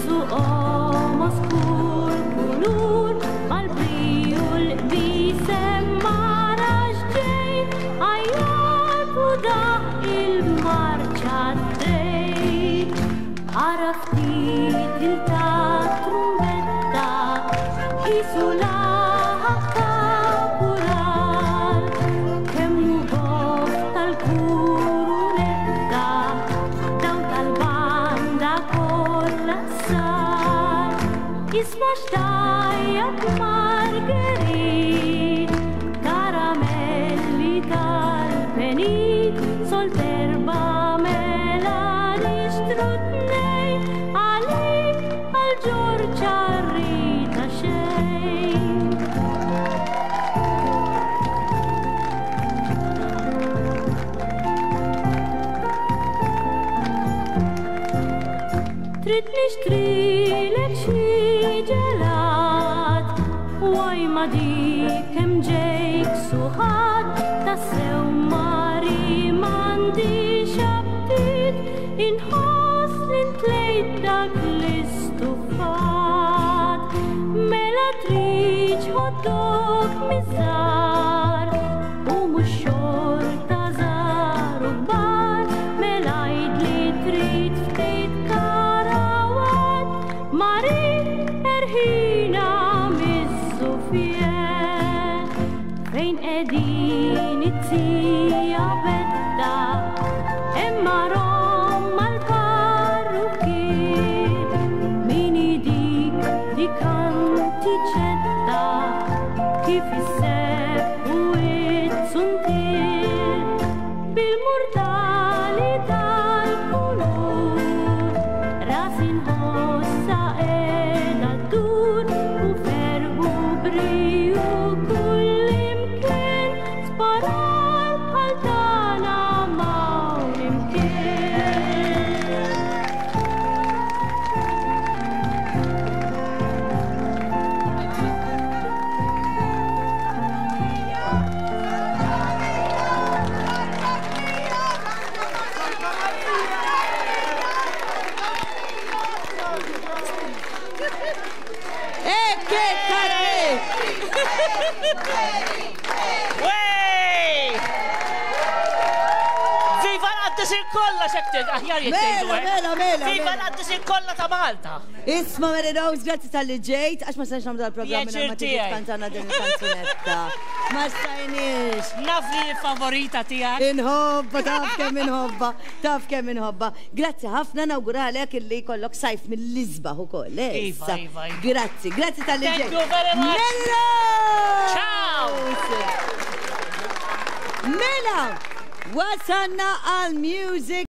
suqom oskur kulur mal-briju l-qbisem mara xġejn għajjat u daħ il-marċa d-dejn ara ftit il-ta' trumbetta isu laħa kapural kemmu bof tal-kurunetta daw tal-banda kolla sar isma xtajjat margerit karamelli tal-penit sol terba mela nixtrutnej għalik għal-ġorġa rrita xejn trid nixtrilek xi ġelat waj ma dik kemm ġejk suħat tassew mari m'għandix aptit inħoss li ntlejt dak l-istufat mela trid ħoddok miżar u mhux xorta żar u kbar mela jgħid li trid ftit karawat marit erħina miż-żufjen fejn qegħdin it-tija bedda imma rom mal-parrukkien mini dik antiċetta kif isseb u it-suntir bil-murdali tal-kulur rasi nħossa qiegħda ddur u ferħu briju kullimkien sparar bħal tana m'hawn imkien. Che carare! Viva l-għaddis il-kolla xektin, aħjar jittindu, Mela. Viva l-għaddis il-kolla ta' Malta. Isma' Mary Rose, grazzi tal-li ġejt, għax ma stajniex nagħmlu dal-programm Pjaċir minn ma tiġi tiegħi. tkantana din il-kanzunetta. Ma stajniex. Naf li l-favorita tijak. Inħobba, taf kemm inħobba. Grazzi ħafna nawguralek illi kollok sajf mill-Lisbaħ ukoll. Iva. Grazzi tal-li ġejt. Thank you very much. Mary Rose! Ciao! Mela, wasanna għal music